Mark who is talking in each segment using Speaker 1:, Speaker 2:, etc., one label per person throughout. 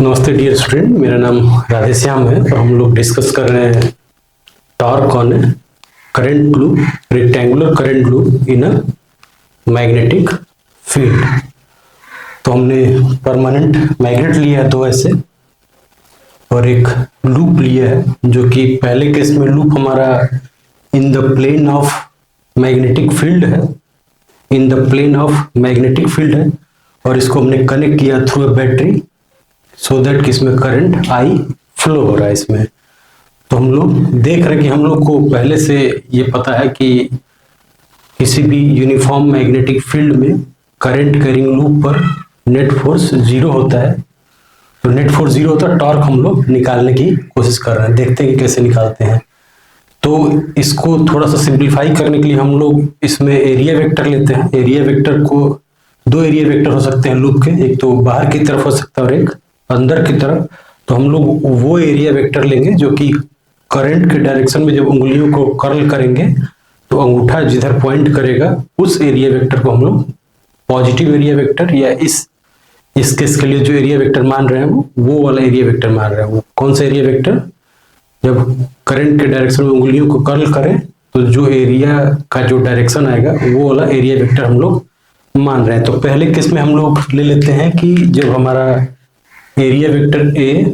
Speaker 1: नमस्ते dear student, मेरा नाम राधेश्याम है और हम लोग डिस्कस कर रहे हैं torque on current loop, rectangular current loop in a magnetic field. तो हमने परमानेंट मैग्नेट लिया है दो ऐसे और एक लूप लिया है, जो कि पहले केस में लूप हमारा in the plane of magnetic field है, in the plane of magnetic field है और इसको हमने कनेक्ट किया through a battery so that कि इसमें करंट आई फ्लो हो रहा है इसमें। तो हम लोग देख रहे हैं कि हम लोग को पहले से ये पता है कि किसी भी यूनिफॉर्म मैग्नेटिक फील्ड में करंट कैरिंग लूप पर नेट फोर्स जीरो होता है। तो नेट फोर्स जीरो होता है, टॉर्क हम लोग निकालने की कोशिश कर रहे हैं, देखते हैं कि कैसे निकालते हैं। तो इसको थोड़ा सा सिंप्लीफाई करने के लिए हम लोग इसमें एरिया वेक्टर लेते हैं। एरिया वेक्टर को दो एरिया वेक्टर हो सकते हैं लूप के, एक तो बाहर की तरफ हो सकता है और एक अंदर की तरफ। तो हम लोग वो एरिया वेक्टर लेंगे जो कि करंट के डायरेक्शन में जब उंगलियों को कर्ल करेंगे तो अंगूठा जिधर पॉइंट करेगा उस एरिया वेक्टर को हम लोग पॉजिटिव एरिया वेक्टर या इस केस के लिए जो एरिया वेक्टर मान रहे हैं वो वाला एरिया वेक्टर मान रहे हैं। वो कौन सा एरिया वेक्टर? जब करंट के डायरेक्शन में उंगलियों को कर्ल करें तो जो एरिया का जो डायरेक्शन आएगा वो वाला एरिया वेक्टर हम लोग मान रहे हैं। तो पहले केस में हम लोग ले लेते हैं कि जब हमारा एरिया वेक्टर ए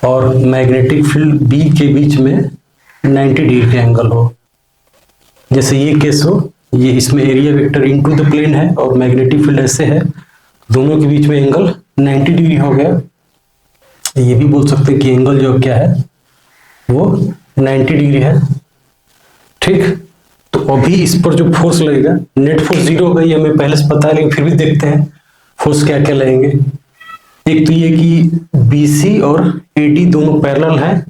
Speaker 1: और मैग्नेटिक फील्ड बी के बीच में 90 डिग्री का एंगल हो, जैसे ये केस हो, ये इसमें area vector into the plane है और मैग्नेटिक फील्ड ऐसे है, दोनों के बीच में एंगल 90 डिग्री हो गया। ये भी बोल सकते हैं कि एंगल जो क्या है वो 90 डिग्री है, ठीक। तो अभी इस पर जो फोर्स लगेगा, नेट फोर्स जीरो होगा, ये हमें पहले से पता है, लेकिन फिर भी देखते हैं फोर्स क्या क्या लगेंगे। एक तो ये कि BC और AD दोनों पैरेलल हैं,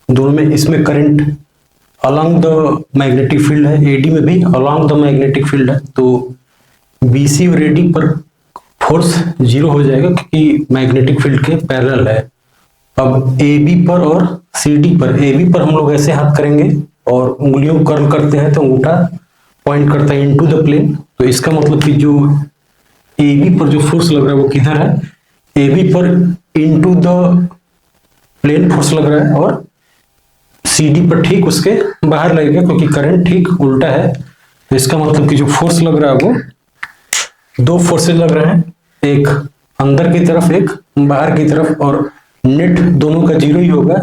Speaker 1: दोनों में इसमें current along the magnetic field है, AD में भी अलोंग द मैग्नेटिक फील्ड है। तो BC और AD पर फोर्स जीरो हो जाएगा क्योंकि मैग्नेटिक फील्ड के पैरेलल है। अब AB पर और CD पर, AB पर हम लोग ऐसे हाथ करेंगे और उंगलियों को कर्ल करते हैं तो अंगूठा पॉइंट करता है इनटू द प्लेन। तो इसका मतलब कि जो AB पर जो फोर्स लग रहा है वो किधर है? AB पर इनटू द प्लेन फोर्स लग रहा है और CD पर ठीक उसके बाहर लगेगा क्योंकि करंट ठीक उल्टा है। तो इसका मतलब कि जो फोर्स लग रहा है वो दो फोर्सेस लग रहे हैं, एक अंदर की तरफ एक बाहर की तरफ, और नेट दोनों का जीरो ही होगा,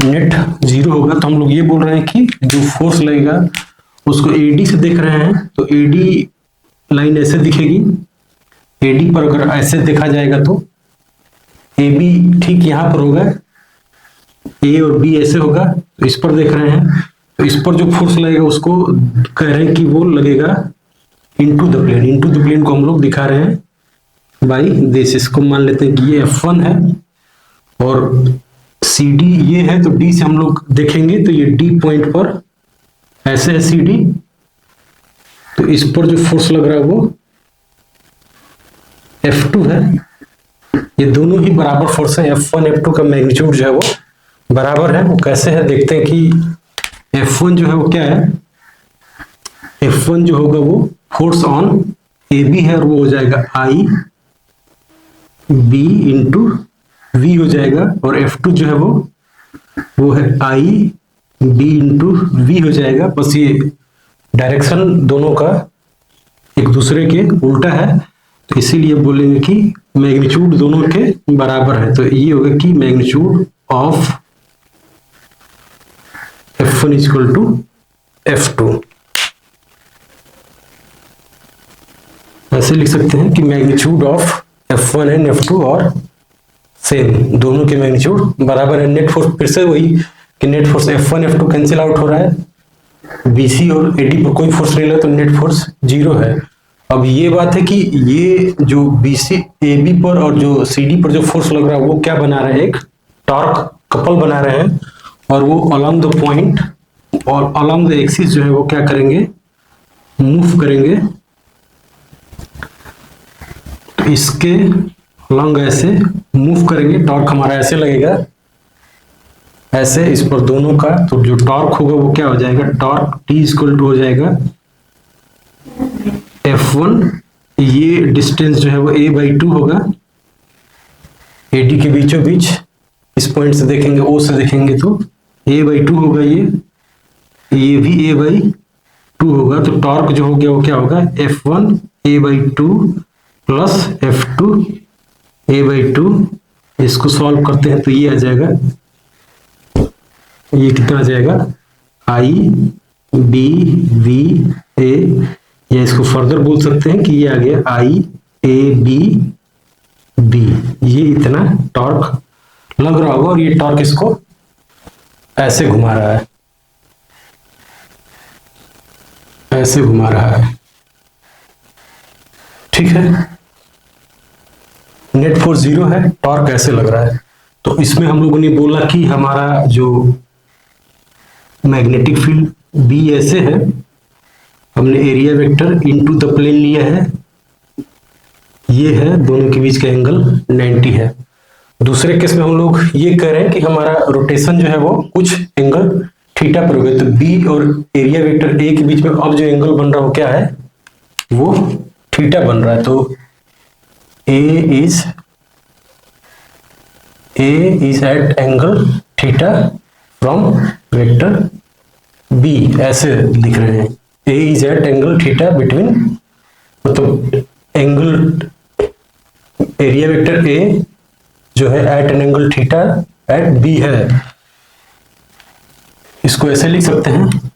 Speaker 1: नेट जीरो होगा। तो हम लोग ये बोल रहे हैं कि जो फोर्स लगेगा उसको AD से देख रहे हैं तो AD लाइन ऐसे दिखेगी। AD पर अगर ऐसे देखा जाएगा तो AB ठीक यहां पर होगा, A और B ऐसे होगा। तो इस पर देख रहे हैं तो इस पर जो फोर्स लगेगा उसको कह रहे हैं कि वो लगेगा into the plane. Into the plane को हम लोग दिखा रहे हैं बाई दिस। इसको मान लेते हैं कि ये F1 है और CD ये है, तो D से हम लोग देखेंगे तो ये D पॉइंट पर ऐसे है CD। तो इस पर जो फोर्स लग रहा है वो F2 है। ये दोनों ही बराबर फोर्स है, F1 F2 का मैग्नीट्यूड जो है वो बराबर है। वो कैसे है देखते हैं कि F1 जो है वो क्या है। F1 जो होगा वो फोर्स ऑन AB है और वो हो जाएगा IB इंटू V हो जाएगा, और F2 जो है वो है IB इंटू V हो जाएगा। बस ये डायरेक्शन दोनों का एक दूसरे के उल्टा है, तो इसीलिए बोलेंगे कि मैग्नीट्यूड दोनों के बराबर है। तो ये होगा कि magnitude of F1 equal to F2। ऐसे लिख सकते हैं कि magnitude of F1 and F2 और सेम, दोनों के मैग्नीट्यूड बराबर है। नेट फोर्स फिर से वही कि net force F1 F2 cancel out हो रहा है, BC और AD पर कोई फोर्स नहीं लगा तो नेट फोर्स जीरो है। अब ये बात है कि ये जो BC AB पर और जो CD पर जो फोर्स लग रहा है वो क्या बना रहे हैं, एक टॉर्क कपल बना रहे हैं, और वो अलोंग द पॉइंट और अलोंग द एक्सिस जो है वो क्या करेंगे, मूव करेंगे। तो इसके अलोंग ऐसे मूव करेंगे, टॉर्क हमारा ऐसे लगेगा, ऐसे इस पर दोनों का। तो जो टॉर्क होगा वो क्या हो जाएगा, टॉर्क T इक्वल टू हो जाएगा F1 ये डिस्टेंस जो है वो a/2 होगा, AD के बीचों बीच इस पॉइंट से देखेंगे, O से देखेंगे तो a/2 होगा, ये भी a/2 होगा। तो टॉर्क जो हो गया वो क्या होगा, F1 a/2 plus F2 a/2। इसको सॉल्व करते हैं तो ये आ जाएगा, ये कितना आ जाएगा, I/B/V/A, या इसको फर्दर बोल सकते हैं कि ये आ गया I/A/B/B। ये इतना टॉर्क लग रहा होगा, और ये टॉर्क इसको ऐसे घुमा रहा है, ऐसे घुमा रहा है, ठीक है। नेट फोर्स 0 है, टॉर्क ऐसे लग रहा है। तो इसमें हम लोगों ने बोला कि हमारा जो मैग्नेटिक फील्ड B ऐसे है, हमने area vector into the plane लिया है, ये है, दोनों के बीच का एंगल 90 है। दूसरे केस में हम लोग ये कह रहे हैं कि हमारा रोटेशन जो है वो कुछ एंगल थीटा पर हो गया, तो B और एरिया वेक्टर A के बीच में अब जो एंगल बन रहा है वो क्या है, वो थीटा बन रहा है। तो A is at angle theta from vector B, ऐसे लिख रहे हैं। A is at angle theta between, मतलब एंगल एरिया वेक्टर A जो है at an angle theta at B है। इसको ऐसे लिख सकते हैं,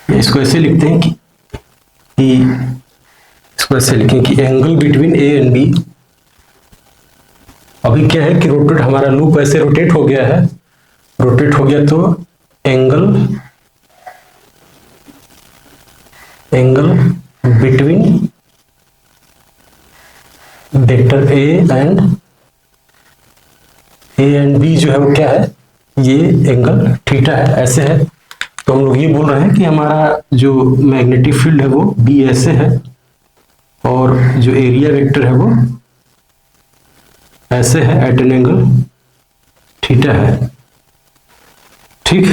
Speaker 1: इसको ऐसे लिखते हैं कि इसको ऐसे लिखें कि angle between A and B, अभी क्या है कि रोटेट, हमारा लूप ऐसे रोटेट हो गया है, रोटेट हो गया तो angle between vector A and B जो है वो क्या है, ये एंगल थीटा है, ऐसे है। तो हम लोग ये बोल रहे हैं कि हमारा जो मैग्नेटिक फील्ड है वो B ऐसे है, और जो एरिया वेक्टर है वो ऐसे है, एट एन एंगल थीटा है, ठीक।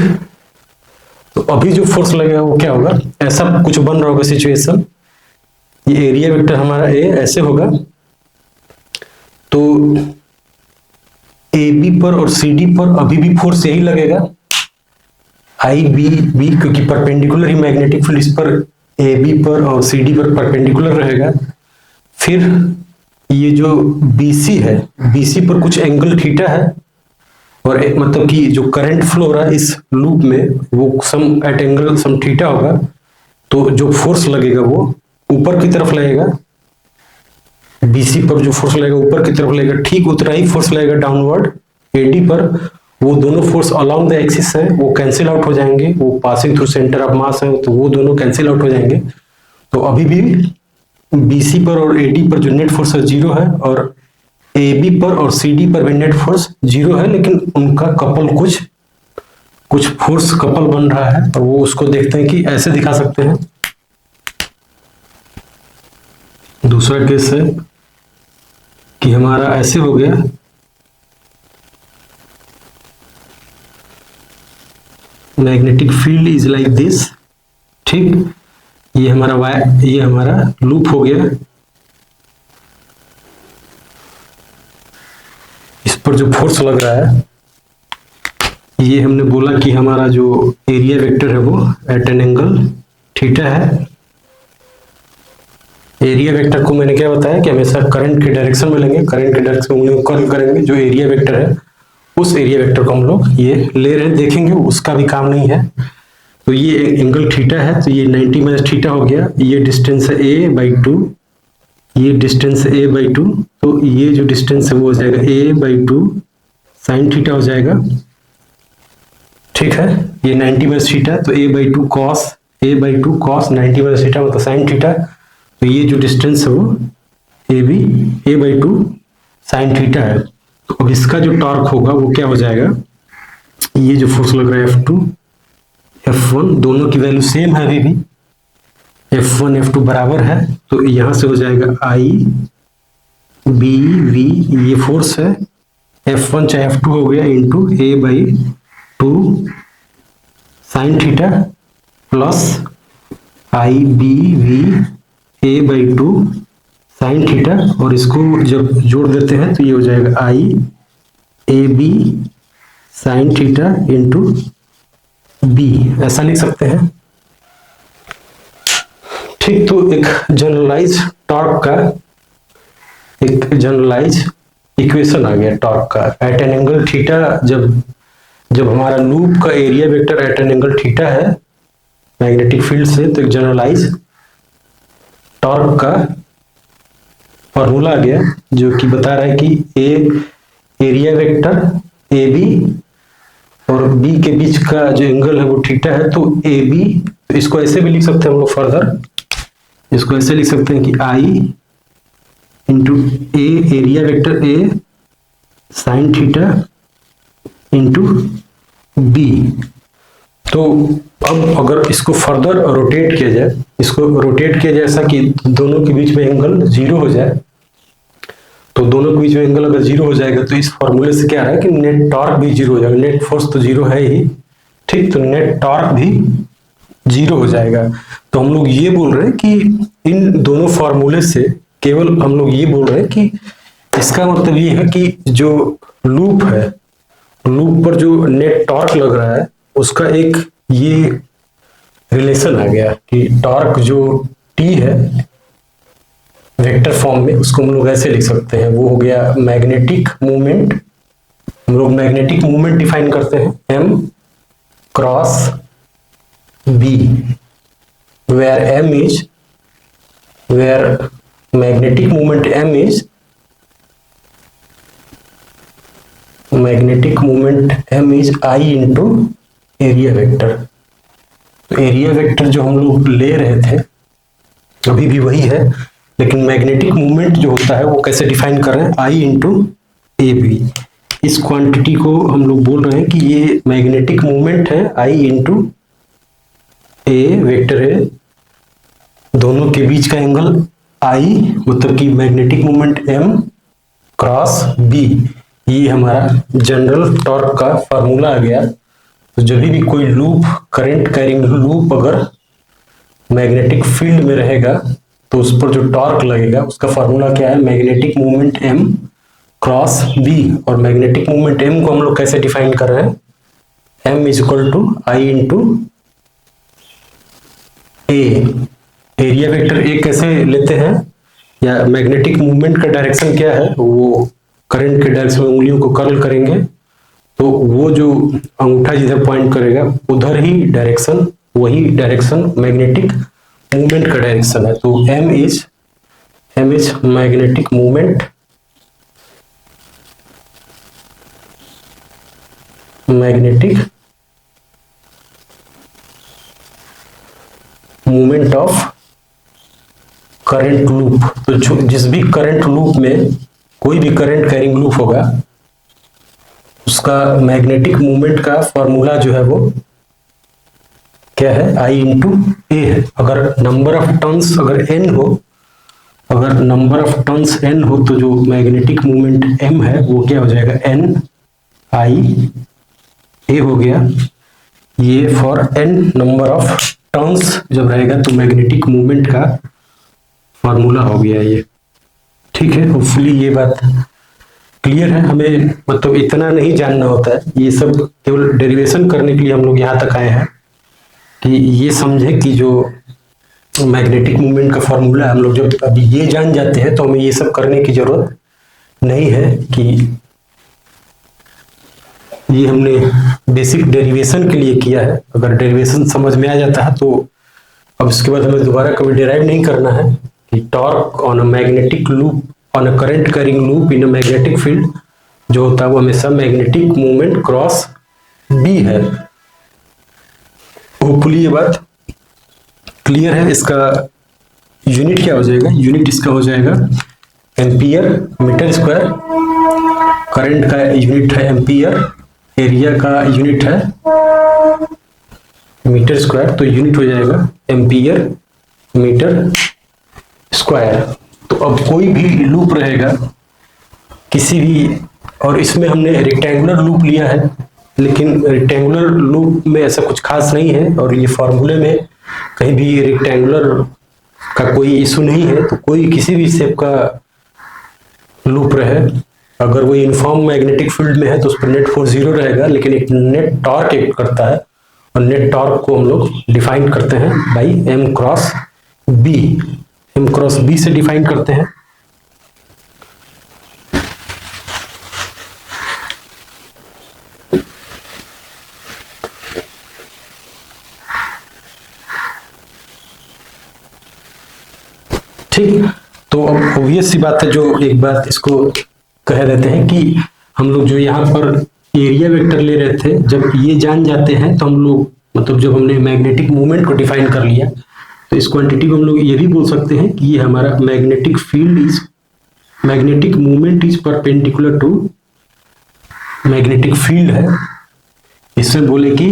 Speaker 1: तो अभी जो फोर्स लगेगा वो क्या होगा, ऐसा कुछ बन रहा होगा सिचुएशन, ये एरिया वेक्टर हमारा A ऐसे होगा, तो AB पर और CD पर अभी भी फोर्स यही लगेगा, IB क्योंकि परपेंडिकुलर ही मैग्नेटिक फील्ड इस पर AB पर और CD पर परपेंडिकुलर रहेगा। फिर ये जो BC है, BC पर कुछ एंगल थीटा है, और मतलब कि जो करंट फ्लो हो रहा है इस लूप में वो सम एट एंगल सम थीटा होगा। तो जो फोर्स लगेगा वो ऊपर की तरफ लगेगा, BC पर जो फोर्स लगेगा ऊपर की तरफ लगेगा, ठीक उतना ही फोर्स लगेगा डाउनवर्ड AD पर। वो दोनों फोर्स अलोंग द एक्सिस है, वो कैंसिल आउट हो जाएंगे, वो passing through centre of mass है, तो वो दोनों कैंसिल आउट हो जाएंगे। तो अभी भी BC पर और AD पर जो नेट फोर्स है 0 है, और AB पर और CD पर भी नेट फोर्स 0 है, लेकिन उनका कपल कुछ फोर्स कपल बन रहा है, और वो उसको देखते हैं कि ऐसे दिखा सकते हैं। दूसरा केस है कि हमारा ऐसे हो गया, magnetic field is like this, ठीक। ये हमारा लूप हो गया, इस पर जो फोर्स लग रहा है, ये हमने बोला कि हमारा जो एरिया वेक्टर है वो एट एन एंगल थीटा है। एरिया वेक्टर को मैंने क्या बताया कि हमेशा करंट के डायरेक्शन में लेंगे, करंट के डायरेक्शन में कर्ल करेंगे, जो एरिया वेक्टर है उस एरिया वेक्टर को हम लोग ये ले रहे हैं, देखेंगे उसका भी काम नहीं है। तो ये एंगल थीटा है, तो ये 90 माइनस थीटा हो गया, ये डिस्टेंस है A/2, ये डिस्टेंस है A/2, तो ये जो डिस्टेंस है वो हो जाएगा A/2 साइन थीटा हो जाएगा, ठीक है। ये 90 माइनस थीटा, तो A/2 cos 90 माइनस थीटा मतलब साइन थीटा। तो ये जो डिस्टेंस है वो A/2 साइन थीटा है। तो अब इसका जो टॉर्क होगा वो क्या हो जाएगा, ये जो फोर्स लग रहा है F2 F1 दोनों की वैल्यू सेम है, अभी भी F1 F2 बराबर है, तो यहां से हो जाएगा I/B/V, ये फोर्स है, F1 चाहे F2 हो गया, into A/2 sine theta plus I/B/V a/2 sine theta, और इसको जब जोड़ देते हैं तो ये हो जाएगा I A B sine theta into B, ऐसा लिख सकते हैं। ठीक, तो एक जनरलाइज टॉर्क का एक जनरलाइज इक्वेशन आ गया टॉर्क का। एट एन एंगल थीटा, जब हमारा लूप का area vector eight an angle theta है मैग्नेटिक फील्ड से, तो एक जनरलाइज टॉर्क का फॉर्मूला आ गया जो कि बता रहा है कि एरिया वेक्टर ए बी और बी के बीच का जो एंगल है वो थीटा है, तो ए बी, तो इसको ऐसे भी लिख सकते हैं हम लोग फर्दर, इसको ऐसे लिख सकते हैं कि I into A area vector A sine theta into B. तो अब अगर इसको फर्दर रोटेट किया जाए, इसको रोटेट किया जाए ऐसा कि दोनों के बीच में एंगल जीरो हो जाए, तो दोनों के बीच में एंगल अगर जीरो हो जाएगा तो इस फॉर्मूले से क्या रहा है कि नेट टॉर्क भी जीरो हो जाएगा। नेट फोर्स तो जीरो है ही, ठीक, तो नेट टॉर्क भी जीरो हो जाएगा। तो हम लोग ये बोल रहे हैं कि इन दोनों फॉर्मूले से केवल हम लोग ये बोल रहे हैं कि इसका मतलब ये है कि जो लूप है, लूप पर जो नेट टॉर्क लग रहा है उसका एक ये रिलेशन आ गया कि टॉर्क जो टी है वेक्टर फॉर्म में, उसको हम लोग ऐसे लिख सकते हैं, वो हो गया मैग्नेटिक मूवमेंट। हम लोग मैग्नेटिक मूवमेंट डिफाइन करते हैं M cross B, where M is, where magnetic moment m is I into area vector. तो एरिया वेक्टर जो हम लोग ले रहे थे अभी भी वही है, लेकिन मैग्नेटिक मूवमेंट जो होता है वो कैसे डिफाइन कर रहे हैं, I इंटू ए बी। इस क्वांटिटी को हम लोग बोल रहे हैं कि ये मैग्नेटिक मूवमेंट है I इंटू ए वेक्टर है, दोनों के बीच का एंगल I, मतलब कि magnetic movement M cross B, ये हमारा जनरल टॉर्क का फार्मूला आ गया। तो जब भी कोई लूप, करंट कैरिंग लूप अगर मैग्नेटिक फील्ड में रहेगा तो उस पर जो टॉर्क लगेगा उसका फार्मूला क्या है, magnetic movement M cross B। और मैग्नेटिक मूवमेंट M को हम लोग कैसे डिफाइन कर रहे हैं, M is equal to I into A. Area vector A कैसे लेते हैं, या मैग्नेटिक मूवमेंट का डायरेक्शन क्या है, वो करंट के डायरेक्शन में उंगलियों को कर्ल करेंगे तो वो जो अंगूठा जिधर पॉइंट करेगा उधर ही डायरेक्शन, वही डायरेक्शन मैग्नेटिक मूवमेंट का डायरेक्शन है। तो M is magnetic movement, magnetic movement of current loop. तो जिस भी करंट लूप में, कोई भी करंट कैरिंग लूप होगा, उसका मैग्नेटिक मूवमेंट का फॉर्मूला जो है वो क्या है, I इंटू ए है। अगर नंबर ऑफ टर्न्स अगर n हो, अगर नंबर ऑफ टर्न्स n हो तो जो मैग्नेटिक मूवमेंट m है वो क्या हो जाएगा, n I a हो गया। ये for n number of turns जब रहेगा तो मैग्नेटिक मूवमेंट का फॉर्मूला हो गया ये, ठीक है। होपफुली ये बात क्लियर है। हमें मतलब इतना नहीं जानना होता है, ये सब केवल डेरिवेशन करने के लिए हम लोग यहाँ तक आए हैं कि ये समझे कि जो मैग्नेटिक मूवमेंट का फॉर्मूला हम लोग जब अभी ये जान जाते हैं तो हमें ये सब करने की जरूरत नहीं है कि ये हमने बेसिक डेरिवेशन के लिए किया है। अगर डेरिवेशन समझ में आ जाता है तो अब इसके बाद हमें दोबारा कभी डिराइव नहीं करना है कि torque on a magnetic loop, on a current carrying loop in a magnetic field जो होता है वो हमेशा मैग्नेटिक मूवमेंट क्रॉस बी है। होपफुली ये बात क्लियर है। इसका यूनिट क्या हो जाएगा, यूनिट इसका हो जाएगा एम्पियर मीटर स्क्वायर। करंट का यूनिट है एम्पियर, एरिया का यूनिट है मीटर स्क्वायर, तो यूनिट हो जाएगा एम्पियर मीटर स्क्वायर। तो अब कोई भी लूप रहेगा किसी भी, और इसमें हमने रेक्टेंगुलर लूप लिया है, लेकिन रेक्टेंगुलर लूप में ऐसा कुछ खास नहीं है और ये फॉर्मूले में कहीं भी रेक्टेंगुलर का कोई इशू नहीं है, तो कोई किसी भी शेप का लूप रहे, अगर वो यूनिफॉर्म मैग्नेटिक फील्ड में है तो उस पर नेट फोर्स 0 रहेगा, लेकिन एक नेट टॉर्क एक करता है, और नेट टॉर्क को हम लोग डिफाइन करते हैं by m cross b। m cross b से डिफाइन करते हैं। ठीक, तो अब ऑब्वियस सी बात है, जो एक बात इसको कह देते हैं कि हम लोग जो यहाँ पर एरिया वेक्टर ले रहे थे, जब ये जान जाते हैं तो हम लोग, मतलब जब हमने मैग्नेटिक मूवमेंट को डिफाइन कर लिया, तो इस क्वांटिटी को हम लोग ये भी बोल सकते हैं कि ये हमारा magnetic field is, magnetic movement is perpendicular to magnetic field है। इससे बोले कि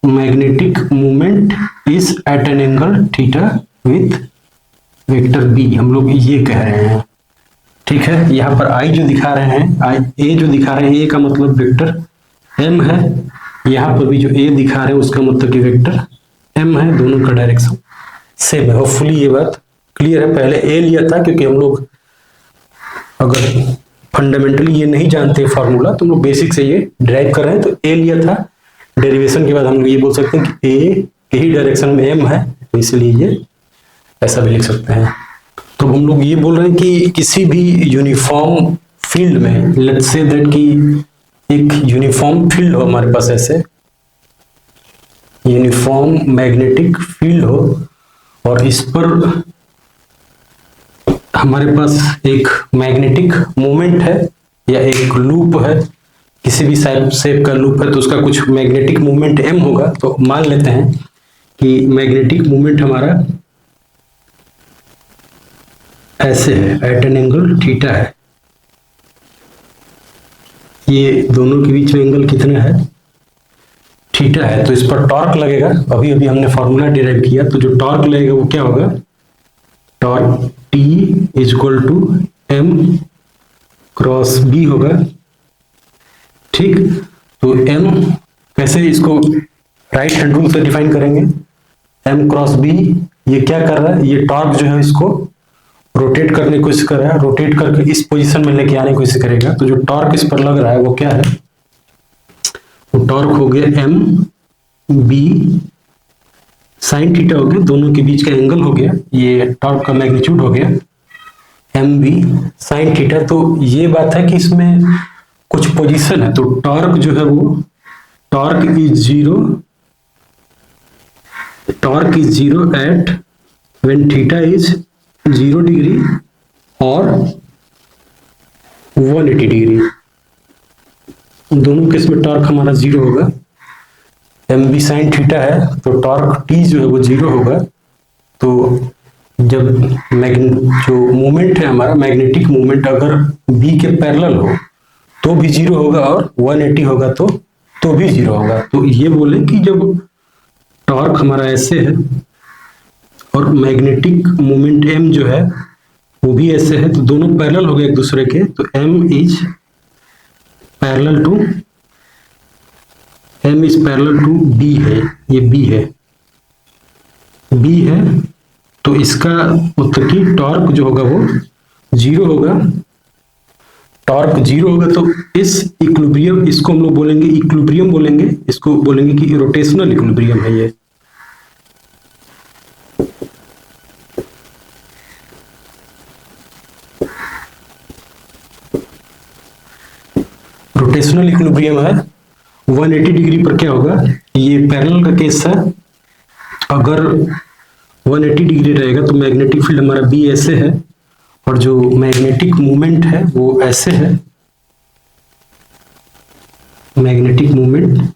Speaker 1: magnetic movement is at an angle theta with vector B, हम लोग ये कह रहे हैं। ठीक है, यहाँ पर आई जो दिखा रहे हैं, आई ए जो दिखा रहे हैं, ए का मतलब वेक्टर एम है, यहाँ पर भी जो ए दिखा रहे हैं उसका मतलब कि वेक्टर एम है, दोनों का डायरेक्शन सेम है। होपफुली ये बात क्लियर है। पहले ए लिया था क्योंकि हम लोग अगर फंडामेंटली ये नहीं जानते फॉर्मूला, तो हम लोग बेसिक से ये ड्राइव कर रहे हैं, तो ए लिया था। डेरिवेशन के बाद हम लोग ये बोल सकते हैं कि ए यही डायरेक्शन में एम है, तो इसलिए ये ऐसा भी लिख सकते हैं। तो हम लोग ये बोल रहे हैं कि किसी भी यूनिफॉर्म फील्ड में, लेट्स से दैट कि एक यूनिफॉर्म फील्ड हो हमारे पास, ऐसे यूनिफॉर्म मैग्नेटिक फील्ड हो, और इस पर हमारे पास एक मैग्नेटिक मोमेंट है या एक लूप है, किसी भी शेप का लूप है, तो उसका कुछ मैग्नेटिक मोमेंट m होगा। तो मान लेते हैं कि मैग्नेटिक मोमेंट हमारा ऐसे है, एट एन एंगल थीटा है। ये दोनों के बीच में एंगल कितना है, थीटा है, तो इस पर टॉर्क लगेगा। अभी अभी हमने फॉर्मूला डिराइव किया, तो जो टॉर्क लगेगा वो क्या होगा, torque T is equal to m cross b होगा। ठीक, तो m कैसे इसको राइट हैंड रूल से डिफाइन करेंगे, m क्रॉस b, ये क्या कर रहा है, ये टॉर्क जो है इसको रोटेट करने की कोशिश कर रहा है, रोटेट करके इस पोजीशन में लेके आने की कोशिश करेगा। तो जो टॉर्क इस पर लग रहा है वो क्या है, वो टॉर्क हो गया m b साइन थीटा हो गया, दोनों के बीच का एंगल हो गया, ये टॉर्क का मैग्नीट्यूड हो गया एम बी साइन थीटा। तो ये बात है कि इसमें कुछ पोजीशन है, तो टॉर्क जो है वो torque is zero at when theta is 0 degree और 180 डिग्री, दोनों केस में टॉर्क हमारा 0 होगा। एम बी साइन थीटा है तो टॉर्क टी जो है वो 0 होगा। तो जब जो मूवमेंट है हमारा मैग्नेटिक मूवमेंट अगर बी के पैरेलल हो तो भी 0 होगा, और 180 होगा तो भी 0 होगा। तो ये बोले कि जब टॉर्क हमारा ऐसे है और मैग्नेटिक मूवमेंट m जो है वो भी ऐसे है, तो दोनों पैरेलल हो गए एक दूसरे के, तो m is parallel to b है, ये b है, तो इसका मतलब कि टॉर्क जो होगा वो 0 होगा। टॉर्क 0 होगा तो इस इक्विलिब्रियम, इसको हम लोग बोलेंगे इक्विलिब्रियम बोलेंगे, इसको बोलेंगे कि रोटेशनल इक्विलिब्रियम है ये। रोटेशनल इक्विलिब्रियम है 180 डिग्री पर। क्या होगा, ये पैरेलल का केस है, अगर 180 डिग्री रहेगा तो मैग्नेटिक फील्ड हमारा बी ऐसे है और जो मैग्नेटिक मूवमेंट है वो ऐसे है, मैग्नेटिक मूवमेंट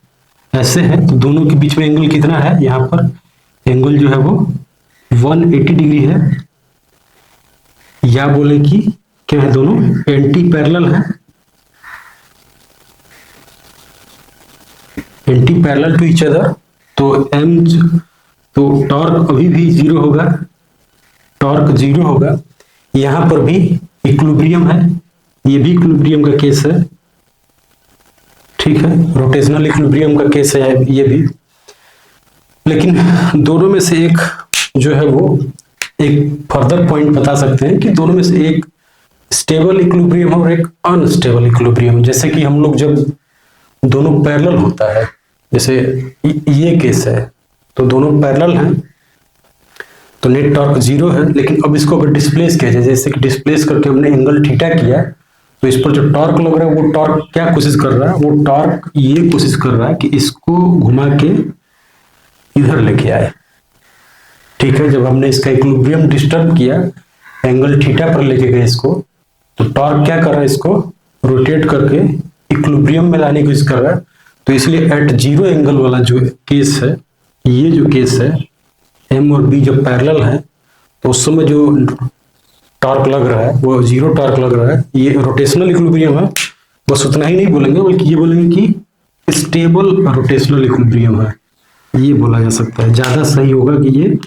Speaker 1: ऐसे है, तो दोनों के बीच में एंगल कितना है, यहाँ पर एंगल जो है वो 180 डिग्री है, या बोले कि क्या है, दोनों एंटी पैरेलल है, anti parallel to each other. तो टॉर्क अभी भी 0 होगा, टॉर्क 0 होगा। यहां पर भी इक्विलिब्रियम है, ये भी इक्विलिब्रियम का केस है, ठीक है, रोटेशनल इक्विलिब्रियम का केस है ये भी। लेकिन दोनों में से एक जो है वो एक फर्दर पॉइंट बता सकते हैं कि दोनों में से एक स्टेबल इक्विलिब्रियम और एक अनस्टेबल इक्विलिब्रियम। जैसे कि हम लोग जब दोनों पैरेलल होता है, जैसे ये केस है तो दोनों पैरेलल हैं तो नेट टॉर्क 0 है, लेकिन अब इसको अगर डिस्प्लेस किया जाए, जैसे कि डिस्प्लेस करके हमने एंगल थीटा किया है, तो इस पर जो टॉर्क लग रहा है वो टॉर्क क्या कोशिश कर रहा है, वो टॉर्क ये कोशिश कर रहा है कि इसको घुमा के इधर लेके आए। ठीक है, जब हमने इसका इक्विलिब्रियम डिस्टर्ब किया, एंगल थीटा पर लेके गए इसको, तो टॉर्क क्या कर रहा है, इसको रोटेट करके इक्विलिब्रियम में लाने की कोशिश कर रहा है। तो इसलिए एट 0 एंगल वाला जो केस है, ये जो केस है, एम और बी जब पैरेलल है, तो उस समय जो टॉर्क लग रहा है वो 0 टॉर्क लग रहा है। ये रोटेशनल इक्विलिब्रियम है। बस उतना ही नहीं बोलेंगे, बल्कि ये बोलेंगे कि स्टेबल रोटेशनल इक्विलिब्रियम है, ये बोला जा सकता है। ज्यादा सही होगा कि ये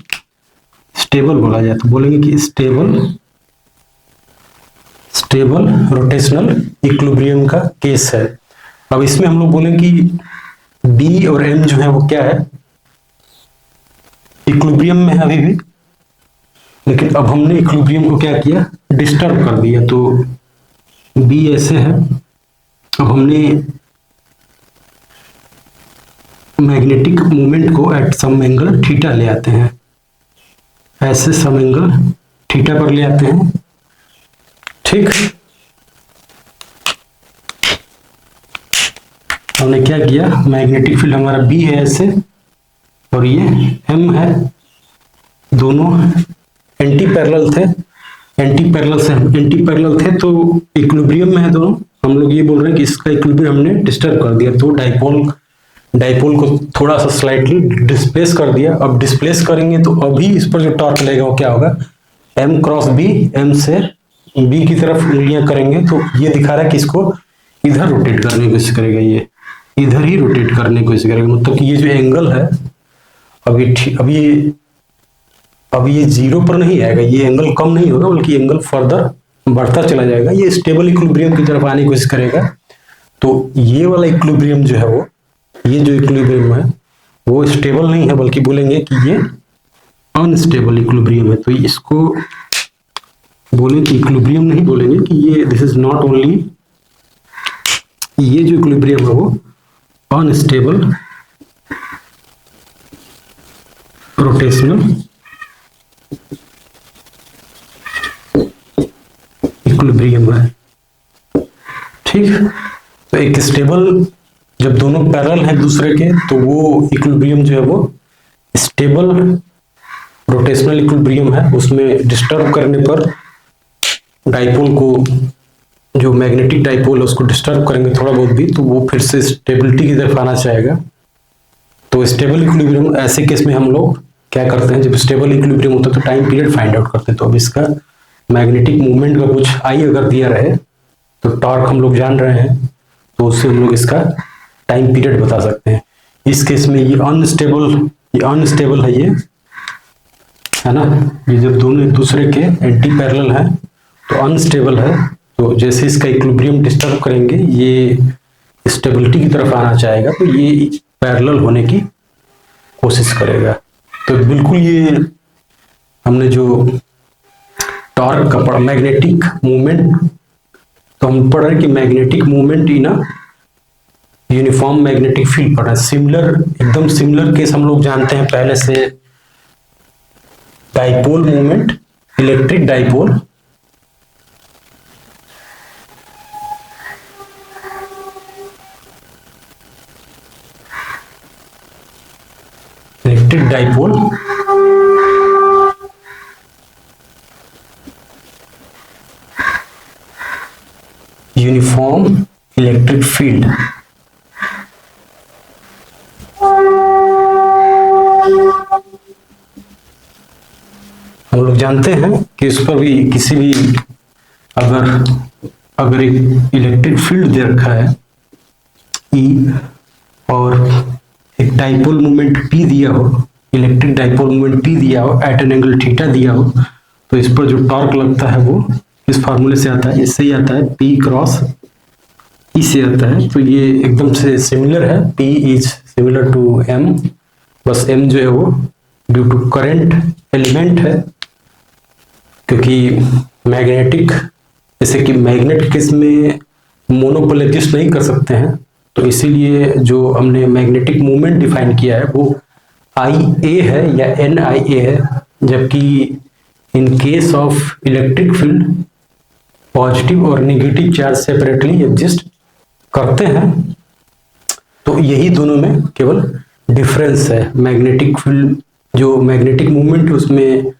Speaker 1: स्टेबल बोला जाए, तो बोलेंगे कि स्टेबल रोटेशनल इक्विलिब्रियम का केस है। अब इसमें हम लोग बोलेंगे कि बी और एम जो है वो क्या है, इक्विलिब्रियम में है अभी भी, लेकिन अब हमने इक्विलिब्रियम को क्या किया, डिस्टर्ब कर दिया। तो बी ऐसे है, अब हमने मैग्नेटिक मोमेंट को एट सम एंगल थीटा ले आते हैं, ऐसे सम एंगल थीटा पर ले आते हैं। ठीक, हमने क्या किया, मैग्नेटिक फील्ड हमारा बी है ऐसे, और ये एम है, दोनों एंटी पैरेलल थे, एंटी पैरेलल थे तो इक्विलिब्रियम में है दोनों। हम लोग ये बोल रहे हैं कि इसका इक्विलिब्रियम हमने डिस्टर्ब कर दिया, तो डाइपोल को थोड़ा सा स्लाइटली डिस्प्लेस कर दिया। अब डिस्प्लेस करेंगे तो अभी इस पर जो टॉर्क लगेगा वो क्या होगा, एम क्रॉस बी, एम से बी की तरफ उंगलियां करेंगे, तो ये दिखा रहा है कि इसको इधर रोटेट करने की कोशिश करेगा, ये इधर ही रोटेट करने की कोशिश करेगा। मतलब कि ये जो एंगल है अब ये 0 पर नहीं आएगा, ये एंगल कम नहीं होगा, बल्कि एंगल फर्दर बढ़ता चला जाएगा, ये स्टेबल इक्विलिब्रियम की तरफ आने की कोशिश करेगा। तो ये वाला इक्विलिब्रियम जो है वो, ये जो इक्विलिब्रियम है वो स्टेबल नहीं है, बल्कि बोलेंगे कि ये अनस्टेबल इक्विलिब्रियम है। तो इसको बोलें कि इक्विलिब्रियम नहीं बोलेंगे कि ये दिस इज नॉट ओनली, ये जो इक्विलिब्रियम है वो अनस्टेबल रोटेशनल इक्विलिब्रियम है। ठीक, तो एक स्टेबल, जब दोनों पैरेलल हैं दूसरे के, तो वो इक्विलिब्रियम जो है वो स्टेबल रोटेशनल इक्विलिब्रियम है। उसमें डिस्टर्ब करने पर डाइपोल को, जो मैग्नेटिक डाइपोल है उसको डिस्टर्ब करेंगे थोड़ा बहुत भी, तो वो फिर से स्टेबिलिटी की तरफ आना चाहेगा। तो स्टेबल इक्विलिब्रियम, ऐसे केस में हम लोग क्या करते हैं, जब स्टेबल इक्विलिब्रियम होता है तो टाइम पीरियड फाइंड आउट करते हैं। तो अब इसका मैग्नेटिक मूवमेंट का कुछ आई अगर दिया रहे, तो टॉर्क हम लोग जान रहे हैं, तो उससे हम लोग इसका टाइम पीरियड बता सकते हैं। इस केस में ये अनस्टेबल है, ये है ना, ये जब दोनों एक दूसरे के एंटी पैरेलल हैं तो अनस्टेबल है। तो जैसे इसका इक्विलिब्रियम डिस्टर्ब करेंगे, ये स्टेबिलिटी की तरफ आना चाहेगा, तो ये पैरेलल होने की कोशिश करेगा। तो बिल्कुल ये हमने जो टॉर्क का पढ़ा, मैग्नेटिक मूवमेंट, तो हम पढ़ रहे हैं कि magnetic movement in a uniform magnetic field पढ़ा। सिमिलर, एकदम सिमिलर केस हम लोग जानते हैं पहले से, dipole movement, electric dipole, uniform electric field. हम लोग जानते हैं कि उस पर भी किसी भी अगर एक इलेक्ट्रिक फील्ड दे रखा है E, और एक डाइपोल मूवमेंट P दिया हो, इलेक्ट्रिक डाइपोल मूवमेंट P दिया हो, एट एन एंगल थीटा दिया हो, तो इस पर जो टॉर्क लगता है वो इस फार्मूले से आता है, इससे ही आता है, P क्रॉस E से आता है। तो ये एकदम से सिमिलर है, P is similar to M, बस M जो है वो ड्यू टू करंट एलिमेंट है, क्योंकि मैग्नेटिक, जैसे कि मैग्नेट के केस में मोनोपोल एग्जिस्ट नहीं कर सकते हैं, तो इसीलिए जो हमने मैग्नेटिक मोमेंट डिफाइन किया है वो आई ए है या एन आई ए है, जबकि in case of electric field positive और नेगेटिव चार्ज सेपरेटली एग्जिस्ट करते हैं। तो यही दोनों में केवल डिफरेंस है। मैग्नेटिक फील्ड जो मैग्नेटिक मूवमेंट है उसमें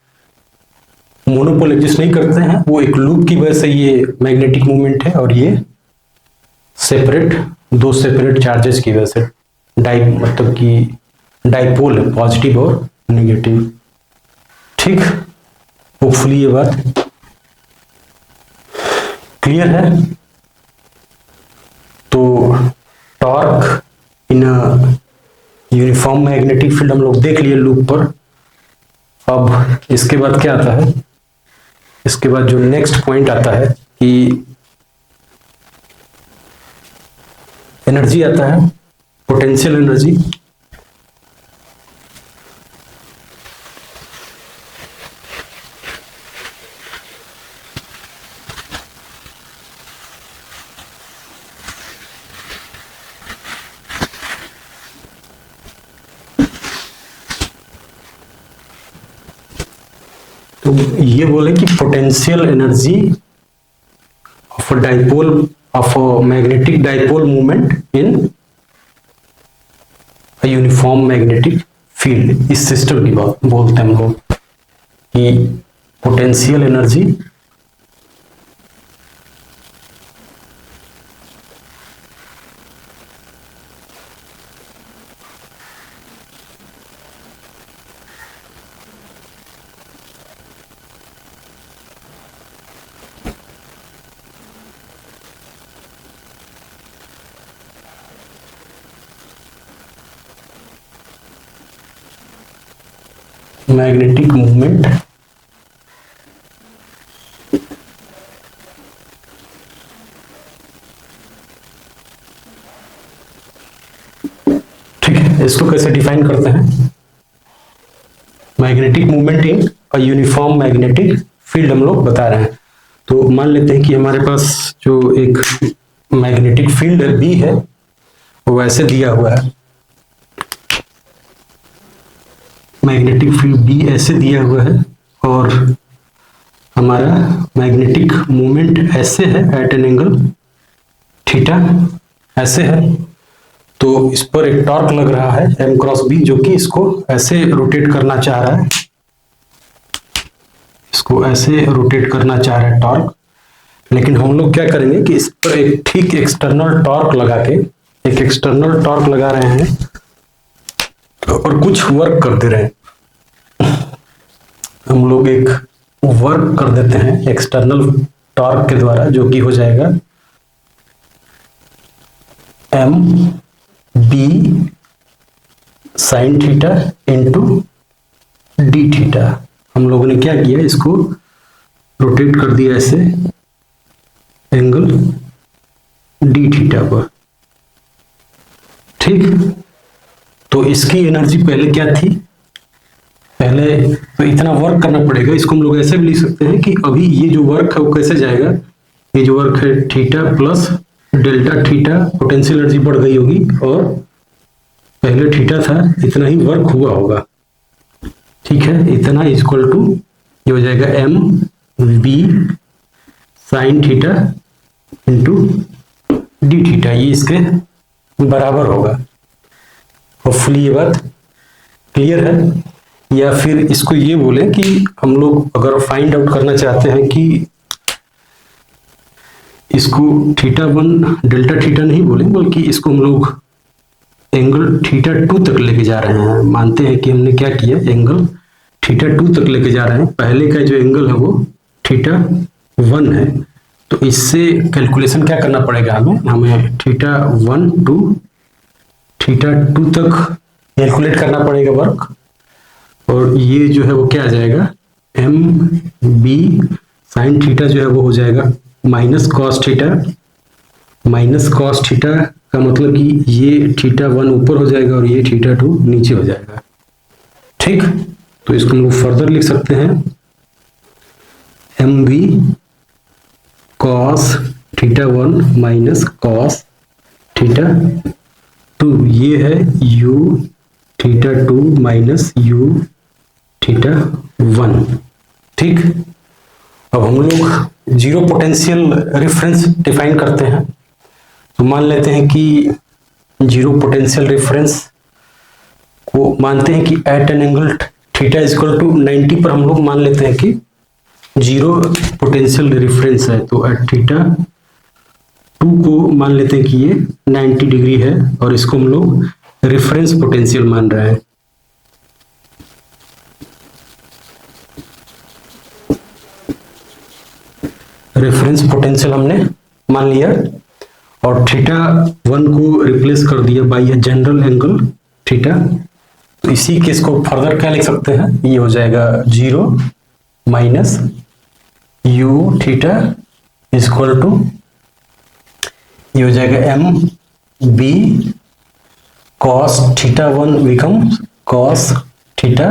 Speaker 1: मोनोपोल एग्जिस्ट नहीं करते हैं, वो एक लूप की वजह से ये मैग्नेटिक मूवमेंट है, और ये सेपरेट, दो सेपरेट चार्जेस की वजह से मतलब कि डाइपोल है, पॉजिटिव और नेगेटिव। ठीक, होपफुली ये बात क्लियर है। तो torque in uniform magnetic field हम लोग देख लिए लूप पर। अब इसके बाद क्या आता है, इसके बाद जो नेक्स्ट पॉइंट आता है कि एनर्जी आता है, पोटेंशियल एनर्जी। तो ये बोले कि potential energy of a dipole, of a magnetic dipole movement in a uniform magnetic field, इस सिस्टम की बात बोलते हैं हम लोग कि पोटेंशियल एनर्जी मैग्नेटिक मूवमेंट ठीक है, इसको कैसे डिफाइन करते हैं, magnetic movement in a uniform magnetic field हम लोग बता रहे हैं। तो मान लेते हैं कि हमारे पास जो एक मैग्नेटिक फील्ड बी है वो ऐसे दिया हुआ है, मैग्नेटिक फील्ड बी ऐसे दिया हुआ है, और हमारा मैग्नेटिक मूवमेंट ऐसे है एट एन एंगल थीटा, ऐसे है। तो इस पर एक टॉर्क लग रहा है m क्रॉस b, जो कि इसको ऐसे रोटेट करना चाह रहा है, इसको ऐसे रोटेट करना चाह रहा है टॉर्क। लेकिन हम लोग क्या करेंगे कि इस पर एक ठीक एक्सटर्नल टॉर्क लगा के, एक एक्सटर्नल टॉर्क लगा रहे हैं और कुछ वर्क कर दे रहे हैं। हम लोग एक वर्क कर देते हैं एक्सटर्नल टॉर्क के द्वारा, जो कि हो जाएगा M B sine theta into D theta. हम लोगों ने क्या किया, इसको रोटेट कर दिया ऐसे एंगल डी थीटा पर। ठीक, तो इसकी एनर्जी पहले क्या थी, पहले तो इतना वर्क करना पड़ेगा। इसको हम लोग ऐसे भी लिख सकते हैं कि अभी ये जो वर्क है वो कैसे जाएगा, ये जो वर्क है theta plus delta theta, potential energy बढ़ गई होगी, और पहले थीटा था इतना ही वर्क हुआ होगा। ठीक है, इतना इक्वल टू ये हो जाएगा M B sine theta into D theta, ये इसके बराबर होगा। होपफुली ये बात क्लियर है। या फिर इसको ये बोले कि हम लोग अगर फाइंड आउट करना चाहते हैं कि इसको थीटा वन डेल्टा थीटा नहीं बोले, बल्कि इसको हम लोग एंगल थीटा टू तक लेके जा रहे हैं। मानते हैं कि हमने क्या किया, एंगल थीटा टू तक लेके जा रहे हैं। पहले का जो एंगल है वो थीटा वन है, तो इससे कैलकुलेशन क्या करना पड़ेगा, हमें theta one two theta two तक कैलकुलेट करना पड़ेगा वर्क, और ये जो है वो क्या आ जाएगा, एम बी साइन थीटा जो है वो हो जाएगा minus cos theta. Minus cos theta का मतलब कि ये थीटा वन ऊपर हो जाएगा और ये थीटा टू नीचे हो जाएगा। ठीक, तो इसको हम लोग फर्दर लिख सकते हैं M B cos theta 1 minus cos theta 2, ये है u theta 2 minus u theta 1। ठीक, अब हम लोग जीरो पोटेंशियल रेफरेंस डिफाइन करते हैं। तो मान लेते हैं कि जीरो पोटेंशियल रेफरेंस को मानते हैं कि at an angle theta equal to 90 पर हम लोग मान लेते हैं कि जीरो पोटेंशियल रेफरेंस है। तो एट थीटा 2 को मान लेते हैं कि ये 90 डिग्री है और इसको हम लोग रेफरेंस पोटेंशियल मान रहे हैं। रेफरेंस पोटेंशियल हमने मान लिया और थीटा 1 को रिप्लेस कर दिया bye a general angle theta. तो इसी केस को फर्दर क्या लिख सकते हैं, ये हो जाएगा 0 minus u theta equal to, ये हो जाएगा M B cos theta 1 become cos theta,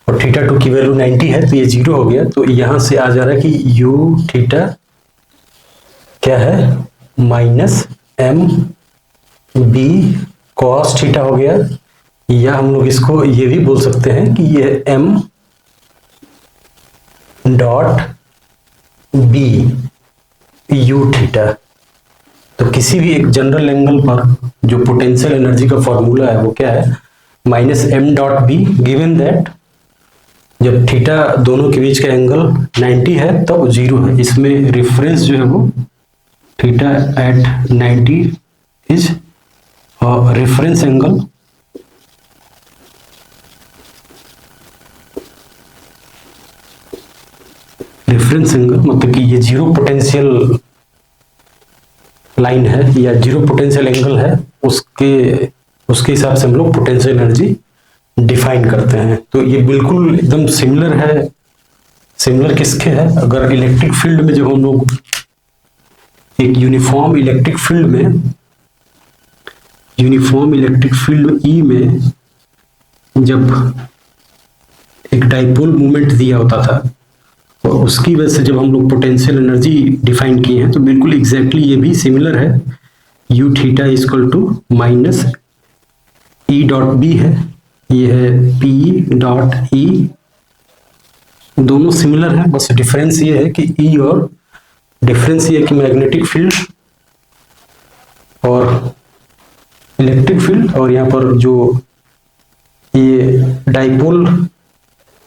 Speaker 1: और थीटा 2 की वैल्यू 90 है तो ये 0 हो गया। तो यहां से आ जा रहा है कि u थीटा क्या है minus M B cos theta हो गया, या हम लोग इसको ये भी बोल सकते हैं कि ये m dot B u theta. तो किसी भी एक जनरल एंगल पर जो पोटेंशियल एनर्जी का फॉर्मूला है वो क्या है, minus M dot B, given that जब थीटा दोनों के बीच का एंगल 90 है तब 0 है। इसमें रेफरेंस जो है वो theta at 90 is reference angle मतलब कि ये जीरो पोटेंशियल लाइन है या जीरो पोटेंशियल एंगल है, उसके हिसाब से हम लोग पोटेंशियल एनर्जी डिफाइन करते हैं। तो ये बिल्कुल एकदम सिमिलर है। सिमिलर किसके है, अगर इलेक्ट्रिक फील्ड में जब हम लोग एक यूनिफॉर्म इलेक्ट्रिक फील्ड ई में जब एक डाइपोल मूवमेंट दिया होता था और उसकी वजह से जब हम लोग पोटेंशियल एनर्जी डिफाइन किए हैं तो बिल्कुल एग्जैक्टली ये भी सिमिलर है। u theta equal to minus E dot B है, ये है p डॉट ई, दोनों सिमिलर है, बस डिफरेंस ये है कि ई और डिफरेंस ये है कि मैग्नेटिक फील्ड और इलेक्ट्रिक फील्ड, और यहाँ पर जो ये डाइपोल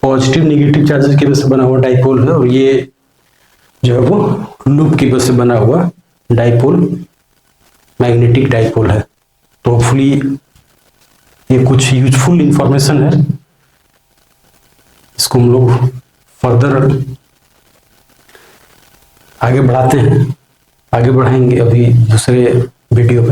Speaker 1: पॉजिटिव नेगेटिव चार्जेस की वजह से बना हुआ डाइपोल है और ये जो है वो लूप की वजह से बना हुआ डाइपोल, मैग्नेटिक डाइपोल है। तो होपफुली ये कुछ यूजफुल इंफॉर्मेशन है, इसको हम लोग फर्दर आगे बढ़ाते हैं, आगे बढ़ाएंगे अभी दूसरे वीडियो में।